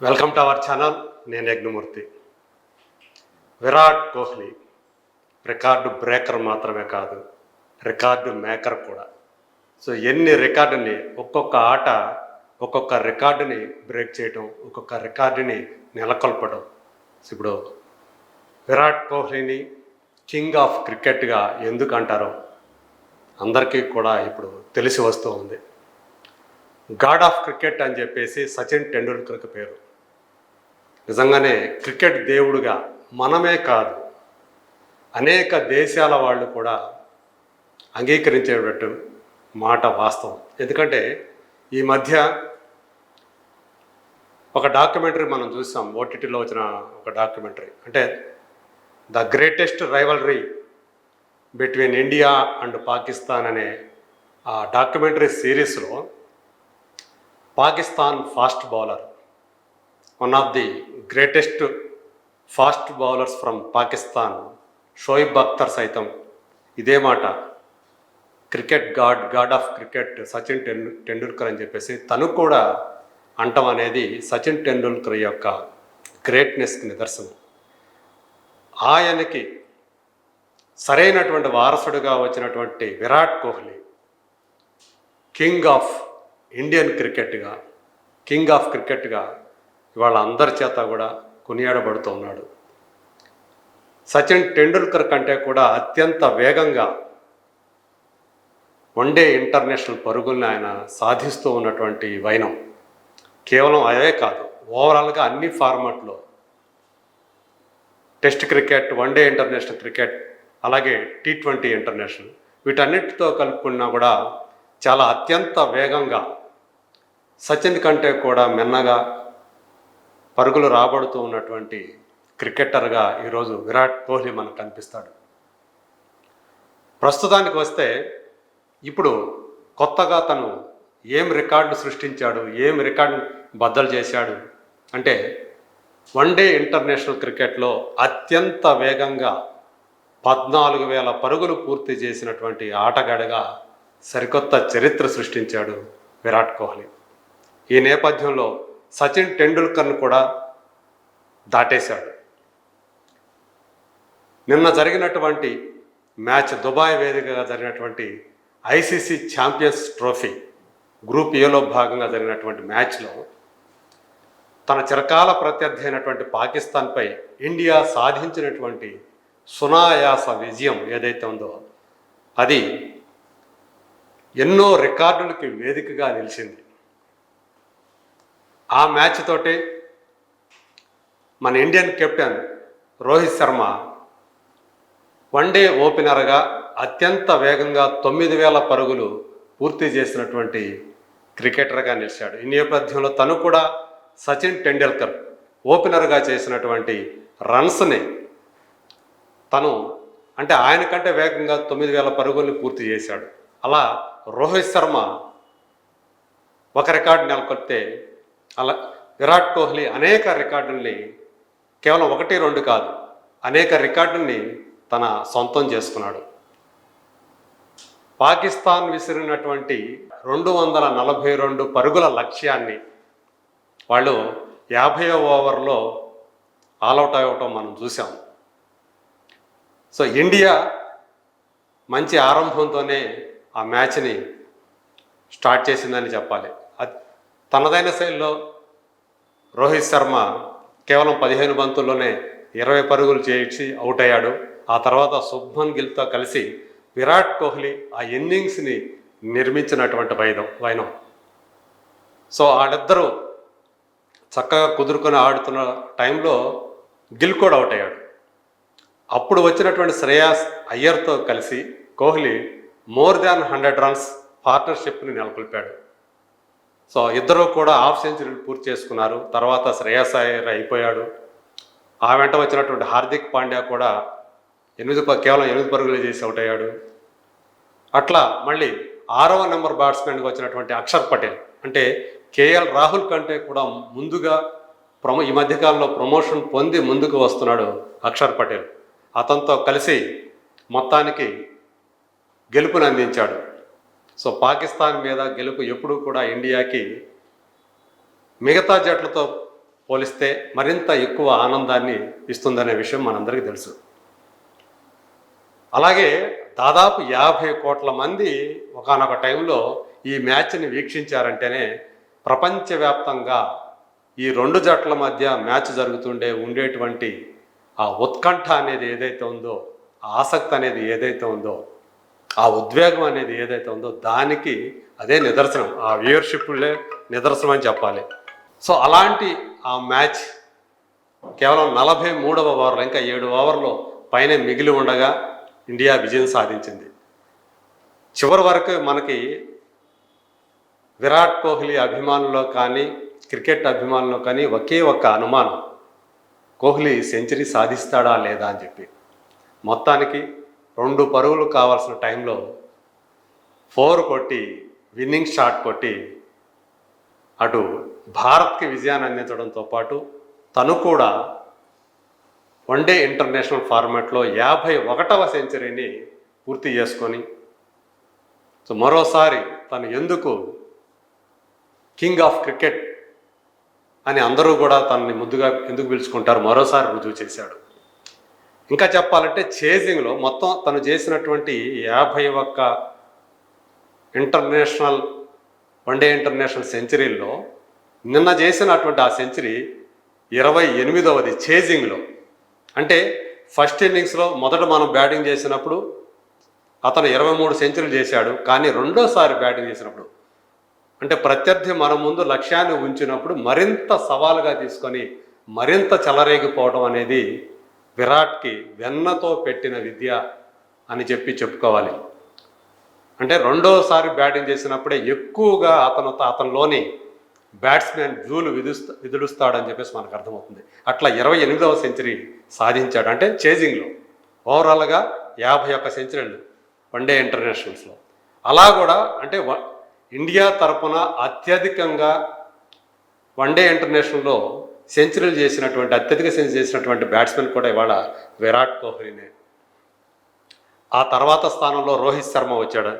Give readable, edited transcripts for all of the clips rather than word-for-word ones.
Welcome to our channel. నేను Yagnamurthy. Virat Kohli record breaker మాత్రమే కాదు, రికార్డు మేకర్ కూడా. సో ఎన్ని రికార్డుని, ఒక్కొక్క ఆట ఒక్కొక్క రికార్డుని బ్రేక్ చేయటం, ఒక్కొక్క రికార్డుని నెలకొల్పడం. ఇప్పుడు విరాట్ కోహ్లీని కింగ్ ఆఫ్ క్రికెట్గా ఎందుకు అంటారో అందరికీ కూడా ఇప్పుడు తెలిసి వస్తూ ఉంది. గాడ్ ఆఫ్ క్రికెట్ అని చెప్పేసి సచిన్ టెండూల్కర్కి పేరు. నిజంగానే క్రికెట్ దేవుడుగా మనమే కాదు, అనేక దేశాల వాళ్ళు కూడా అంగీకరించేటట్టు మాట వాస్తవం. ఎందుకంటే ఈ మధ్య ఒక డాక్యుమెంటరీ మనం చూసాం, ఓటీటీలో వచ్చిన ఒక డాక్యుమెంటరీ. అంటే the greatest rivalry between India and Pakistan అనే ఆ డాక్యుమెంటరీ సిరీస్లో Pakistan fast bowler, one of the greatest fast bowlers from Pakistan, Shoaib Akhtar సైతం ఇదే మాట, cricket God of cricket Sachin Tendulkar అని చెప్పేసి తను కూడా అంటం అనేది సచిన్ టెండూల్కర్ యొక్క గ్రేట్నెస్కి నిదర్శనం. ఆయనకి సరైనటువంటి వారసుడిగా వచ్చినటువంటి Virat Kohli king of Indian క్రికెట్గా, కింగ్ ఆఫ్ క్రికెట్గా ఇవాళ అందరి చేత కూడా కొనియాడబడుతూ ఉన్నాడు. సచిన్ టెండూల్కర్ కంటే కూడా అత్యంత వేగంగా వన్డే ఇంటర్నేషనల్ పరుగుల్ని ఆయన సాధిస్తూ ఉన్నటువంటి వైనం. కేవలం అదే కాదు, ఓవరాల్గా అన్ని ఫార్మాట్లో test cricket, one day international cricket, అలాగే T20 ఇంటర్నేషనల్, వీటన్నిటితో కలుపుకున్నా కూడా చాలా అత్యంత వేగంగా సచిన్ కంటే కూడా మిన్నగా పరుగులు రాబడుతూ ఉన్నటువంటి క్రికెటర్గా ఈరోజు విరాట్ కోహ్లీ మనకు కనిపిస్తాడు. ప్రస్తుతానికి వస్తే ఇప్పుడు కొత్తగా తను ఏం రికార్డు సృష్టించాడు, ఏం రికార్డు బద్దలు చేశాడు అంటే, వన్డే ఇంటర్నేషనల్ క్రికెట్లో అత్యంత వేగంగా 14,000 పరుగులు పూర్తి చేసినటువంటి ఆటగాడిగా సరికొత్త చరిత్ర సృష్టించాడు విరాట్ కోహ్లీ. ఈ నేపథ్యంలో సచిన్ టెండూల్కర్ను కూడా దాటేశాడు. నిన్న జరిగినటువంటి మ్యాచ్, దుబాయ్ వేదికగా జరిగినటువంటి ICC ఛాంపియన్స్ ట్రోఫీ గ్రూప్ ఏలో భాగంగా జరిగినటువంటి మ్యాచ్లో తన చిరకాల ప్రత్యర్థి అయినటువంటి పాకిస్తాన్పై ఇండియా సాధించినటువంటి సునాయాస విజయం ఏదైతే ఉందో అది ఎన్నో రికార్డులకి వేదికగా నిలిచింది. ఆ మ్యాచ్ తోటి మన Indian captain Rohit Sharma one day ఓపెనర్గా అత్యంత వేగంగా 9,000 పరుగులు పూర్తి చేసినటువంటి క్రికెటర్గా నిలిచాడు. ఈ నేపథ్యంలో తను కూడా సచిన్ టెండూల్కర్ ఓపెనర్గా చేసినటువంటి రన్స్ని తను అంటే ఆయన కంటే వేగంగా 9,000 పరుగుల్ని పూర్తి చేశాడు. అలా రోహిత్ శర్మ ఒక రికార్డు నెలకొల్పితే, అలా విరాట్ కోహ్లీ అనేక రికార్డుల్ని, కేవలం 1-2 కాదు, అనేక రికార్డుల్ని తన సొంతం చేసుకున్నాడు. పాకిస్తాన్ విసిరినటువంటి 242 పరుగుల లక్ష్యాన్ని వాళ్ళు 50వ ఓవర్లో ఆల్అవుట్ అవ్వటం మనం చూసాం. సో ఇండియా మంచి ఆరంభంతోనే ఆ మ్యాచ్ని స్టార్ట్ చేసిందని చెప్పాలి. తనదైన శైలిలో రోహిత్ శర్మ కేవలం 15 బంతుల్లోనే 20 పరుగులు చేసి అవుట్ అయ్యాడు. ఆ తర్వాత శుభ్మన్ గిల్తో కలిసి విరాట్ కోహ్లీ ఆ ఇన్నింగ్స్ని నిర్మించినటువంటి వైనం. సో వాళ్ళిద్దరూ చక్కగా కుదురుకొని ఆడుతున్న టైంలో గిల్ కూడా అవుట్ అయ్యాడు. అప్పుడు వచ్చినటువంటి శ్రేయాస్ అయ్యర్తో కలిసి కోహ్లీ మోర్ దాన్ 100 రన్స్ పార్ట్నర్షిప్ని నెలకొల్పాడు. సో ఇద్దరూ కూడా హాఫ్ సెంచరీలు పూర్తి చేసుకున్నారు. తర్వాత శ్రేయాస్ అయ్యర్ అయిపోయాడు. ఆ వెంట వచ్చినటువంటి హార్దిక్ పాండ్యా కూడా కేవలం 8 పరుగులు చేసి అవుట్ అయ్యాడు. అట్లా మళ్ళీ 6వ నెంబర్ బ్యాట్స్మెన్గా వచ్చినటువంటి అక్షర్ పటేల్, అంటే KL రాహుల్ కంటే కూడా ముందుగా ఈ మధ్యకాలంలో ప్రమోషన్ పొంది ముందుకు వస్తున్నాడు అక్షర్ పటేల్. అతనితో కలిసి మొత్తానికి గెలుపుని అందించాడు. సో పాకిస్తాన్ మీద గెలుపు ఎప్పుడూ కూడా ఇండియాకి మిగతా జట్లతో పోలిస్తే మరింత ఎక్కువ ఆనందాన్ని ఇస్తుందనే విషయం మనందరికీ తెలుసు. అలాగే దాదాపు 50 కోట్ల మంది ఒకానొక టైంలో ఈ మ్యాచ్ని వీక్షించారంటేనే ప్రపంచవ్యాప్తంగా ఈ రెండు జట్ల మధ్య మ్యాచ్ ఉండేటువంటి ఆ ఉత్కంఠ అనేది ఏదైతే ఉందో, ఆ ఆసక్తి అనేది ఏదైతే ఉందో, ఆ ఉద్వేగం అనేది ఏదైతే ఉందో దానికి అదే నిదర్శనం, ఆ వ్యూయర్షిప్లే నిదర్శనం అని చెప్పాలి. సో అలాంటి ఆ మ్యాచ్ కేవలం 43వ ఓవర్లో, ఇంకా 7 ఓవర్లో పైన మిగిలి ఉండగా ఇండియా విజయం సాధించింది. చివరి వరకు మనకి విరాట్ కోహ్లీ అభిమానుల్లో కానీ, క్రికెట్ అభిమానుల్లో కానీ ఒకే ఒక్క అనుమానం, కోహ్లీ సెంచరీ సాధిస్తాడా లేదా అని చెప్పి. మొత్తానికి 2 పరుగులు కావాల్సిన టైంలో 4 కొట్టి, విన్నింగ్ షాట్ కొట్టి అటు భారత్కి విజయాన్ని అందించడంతో పాటు తను కూడా వన్డే ఇంటర్నేషనల్ ఫార్మాట్లో 51వ సెంచరీని పూర్తి చేసుకొని, సో మరోసారి తను ఎందుకు కింగ్ ఆఫ్ క్రికెట్ అని అందరూ కూడా తనని ముద్దుగా ఎందుకు పిలుచుకుంటారు, మరోసారి రుజువు చేశాడు. ఇంకా చెప్పాలంటే చేజింగ్లో మొత్తం తను చేసినటువంటి 51 ఇంటర్నేషనల్ వన్డే ఇంటర్నేషనల్ సెంచరీల్లో నిన్న చేసినటువంటి ఆ సెంచరీ 28వది చేజింగ్లో. అంటే ఫస్ట్ ఇన్నింగ్స్లో మొదట మనం బ్యాటింగ్ చేసినప్పుడు అతను 23 సెంచరీలు చేశాడు. కానీ రెండోసారి బ్యాటింగ్ చేసినప్పుడు, అంటే ప్రత్యర్థి మన ముందు లక్ష్యాన్ని ఉంచినప్పుడు మరింత సవాలుగా తీసుకొని మరింత చెలరేగిపోవడం అనేది విరాట్కి వెన్నతో పెట్టిన విద్య అని చెప్పుకోవాలి. అంటే రెండోసారి బ్యాటింగ్ చేసినప్పుడే ఎక్కువగా అతనిలోని బ్యాట్స్మెన్ జూలు విదులుస్తాడని చెప్పేసి మనకు అర్థమవుతుంది. అట్లా 28వ సెంచరీ సాధించాడు. అంటే చేజింగ్లో ఓవరాల్గా 51 సెంచరీలు వన్డే ఇంటర్నేషనల్స్లో. అలా కూడా అంటే ఇండియా తరపున అత్యధికంగా వన్డే ఇంటర్నేషనల్లో సెంచరీలు చేసినటువంటి, అత్యధిక సెంచరీ చేసినటువంటి బ్యాట్స్మెన్ కూడా ఇవాళ విరాట్ కోహ్లీనే. ఆ తర్వాత స్థానంలో రోహిత్ శర్మ వచ్చాడు.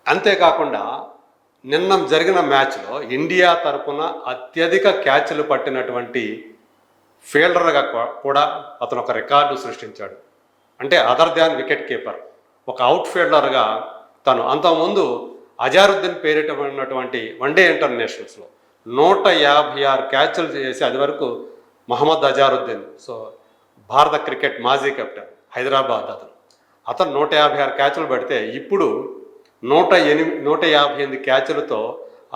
అంతేకాకుండా నిన్న జరిగిన మ్యాచ్లో ఇండియా తరపున అత్యధిక క్యాచ్లు పట్టినటువంటి ఫీల్డర్గా కూడా అతను ఒక రికార్డు సృష్టించాడు. అంటే అదర్ దాన్ వికెట్ కీపర్, ఒక అవుట్ ఫీల్డర్గా తను అంతకుముందు అజారుద్దీన్ పేరిట ఉన్నటువంటి వన్డే ఇంటర్నేషనల్స్లో 156 క్యాచ్లు చేసి, అది వరకు మహమ్మద్ అజారుద్దీన్, సో భారత క్రికెట్ మాజీ కెప్టెన్, హైదరాబాద్ అతను 156 క్యాచ్లు పెడితే ఇప్పుడు 158 క్యాచ్లతో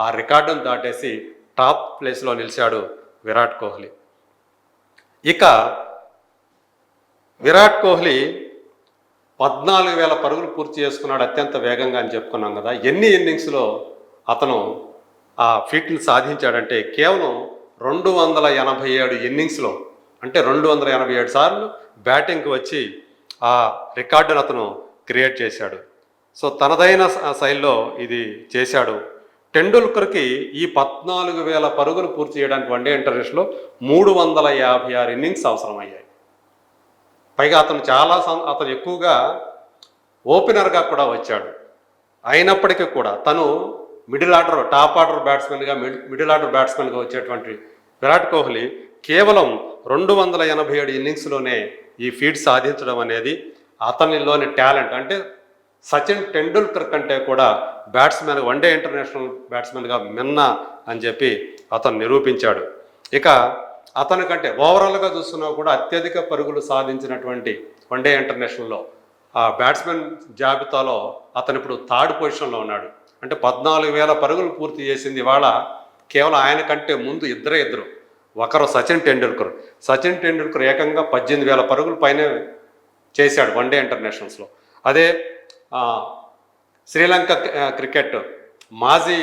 ఆ రికార్డును దాటేసి టాప్ ప్లేస్లో నిలిచాడు విరాట్ కోహ్లీ. ఇక విరాట్ కోహ్లీ 14,000 పరుగులు పూర్తి చేసుకున్నాడు అత్యంత వేగంగా అని చెప్పుకున్నాం కదా. ఎన్ని ఇన్నింగ్స్లో అతను ఆ ఫీట్ని సాధించాడంటే కేవలం 287 ఇన్నింగ్స్లో, అంటే 287 సార్లు బ్యాటింగ్కి వచ్చి ఆ రికార్డును అతను క్రియేట్ చేశాడు. సో తనదైన శైలిలో ఇది చేశాడు. టెండూల్కర్కి ఈ 14,000 పరుగులు పూర్తి చేయడానికి వన్డే ఇంటర్నేషనల్లో 356 ఇన్నింగ్స్ అవసరమయ్యాయి. పైగా అతను ఎక్కువగా ఓపెనర్గా కూడా వచ్చాడు. అయినప్పటికీ కూడా తను టాప్ ఆర్డర్ బ్యాట్స్మెన్గా, మిడిల్ ఆర్డర్ బ్యాట్స్మెన్గా వచ్చేటువంటి విరాట్ కోహ్లీ కేవలం 287 ఇన్నింగ్స్లోనే ఈ ఫీట్ సాధించడం అనేది అతనిలోని టాలెంట్. అంటే సచిన్ టెండూల్కర్ కంటే కూడా బ్యాట్స్మెన్, వన్డే ఇంటర్నేషనల్ బ్యాట్స్మెన్గా మిన్న అని చెప్పి అతను నిరూపించాడు. ఇక అతని కంటే ఓవరాల్గా చూస్తున్నా కూడా అత్యధిక పరుగులు సాధించినటువంటి వన్డే ఇంటర్నేషనల్లో ఆ బ్యాట్స్మెన్ జాబితాలో అతను ఇప్పుడు 3rd పొజిషన్లో ఉన్నాడు. అంటే 14,000 పరుగులు పూర్తి చేసింది ఇవాళ కేవలం ఆయన కంటే ముందు ఇద్దరు. ఒకరు సచిన్ టెండూల్కర్ ఏకంగా 18,000 పరుగులు పైనే చేశాడు వన్డే ఇంటర్నేషనల్స్లో. అదే శ్రీలంక క్రికెట్ మాజీ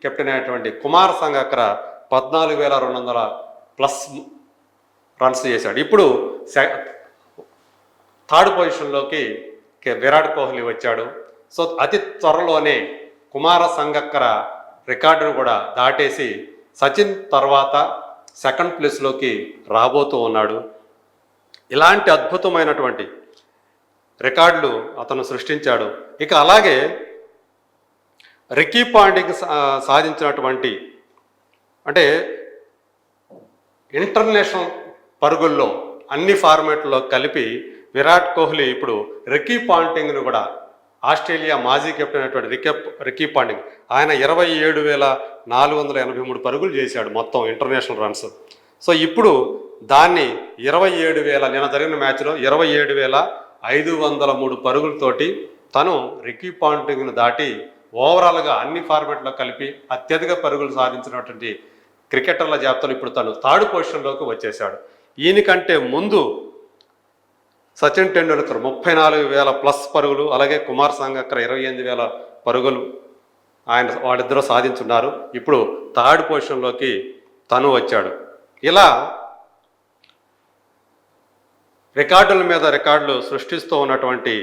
కెప్టెన్ అయినటువంటి కుమార్ సంగక్కర 14,200+ రన్స్ చేశాడు. ఇప్పుడు 3rd పొజిషన్లోకి విరాట్ కోహ్లీ వచ్చాడు. సో అతి త్వరలోనే కుమార సంగక్కర రికార్డును కూడా దాటేసి సచిన్ తర్వాత 2nd ప్లేస్లోకి రాబోతూ ఉన్నాడు. ఇలాంటి అద్భుతమైనటువంటి రికార్డులు అతను సృష్టించాడు. ఇక అలాగే రికీ పాండింగ్ సాధించినటువంటి, అంటే ఇంటర్నేషనల్ పరుగుల్లో అన్ని ఫార్మాట్లో కలిపి విరాట్ కోహ్లీ ఇప్పుడు రికీ పాంటింగ్ను కూడా, ఆస్ట్రేలియా మాజీ కెప్టెన్ అయినటువంటి రికీ పాంటింగ్, ఆయన 27,483 పరుగులు చేశాడు మొత్తం ఇంటర్నేషనల్ రన్స్. సో ఇప్పుడు దాన్ని 27,000, నిన్న జరిగిన మ్యాచ్లో 27,503 పరుగులతోటి తను రికీ పాంటింగ్ను దాటి ఓవరాల్గా అన్ని ఫార్మాట్లో కలిపి అత్యధిక పరుగులు సాధించినటువంటి క్రికెటర్ల జాబితాలో ఇప్పుడు తను థర్డ్ పొజిషన్లోకి వచ్చేశాడు. ఈయనకంటే ముందు సచిన్ టెండూల్కర్ 34,000 ప్లస్ పరుగులు, అలాగే కుమార్ సంగక్కర్ 28,000 పరుగులు వాళ్ళిద్దరూ సాధించున్నారు. ఇప్పుడు థర్డ్ పొజిషన్లోకి తను వచ్చాడు. ఇలా రికార్డుల మీద రికార్డులు సృష్టిస్తూ ఉన్నటువంటి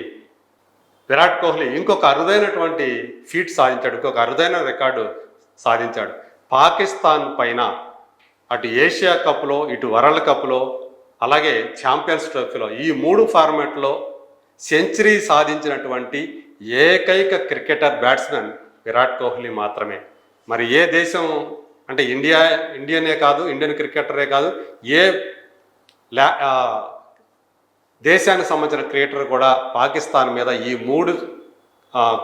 విరాట్ కోహ్లీ ఇంకొక అరుదైనటువంటి ఫీట్ సాధించాడు, ఇంకొక అరుదైన రికార్డు సాధించాడు. పాకిస్తాన్ పైన అటు ఏషియా కప్లో, ఇటు వరల్డ్ కప్లో, అలాగే ఛాంపియన్స్ ట్రోఫీలో ఈ 3 ఫార్మాట్లో సెంచరీ సాధించినటువంటి ఏకైక క్రికెటర్ బ్యాట్స్మెన్ విరాట్ కోహ్లీ మాత్రమే. మరి ఏ దేశం అంటే ఇండియనే కాదు, ఇండియన్ క్రికెటరే కాదు, ఏ దేశానికి సంబంధించిన క్రికెటర్ కూడా పాకిస్తాన్ మీద ఈ 3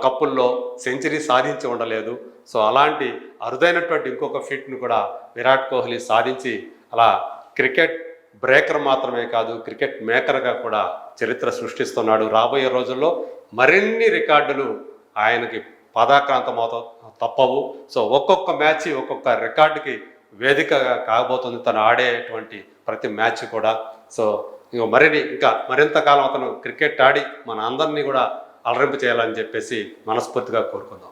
కప్పుల్లో సెంచరీ సాధించి ఉండలేదు. సో అలాంటి అరుదైనటువంటి ఇంకొక ఫీట్ను కూడా విరాట్ కోహ్లీ సాధించి అలా క్రికెట్ బ్రేకర్ మాత్రమే కాదు, క్రికెట్ మేకర్గా కూడా చరిత్ర సృష్టిస్తున్నాడు. రాబోయే రోజుల్లో మరిన్ని రికార్డులు ఆయనకి పాదాక్రాంతమవుతా తప్పవు. సో ఒక్కొక్క మ్యాచ్ ఒక్కొక్క రికార్డుకి వేదికగా కాబోతుంది తను ఆడేటువంటి ప్రతి మ్యాచ్ కూడా. సో మరింత కాలం అతను క్రికెట్ ఆడి మన అందరినీ కూడా అలరింపు చేయాలని చెప్పేసి మనస్ఫూర్తిగా కోరుకుందాం.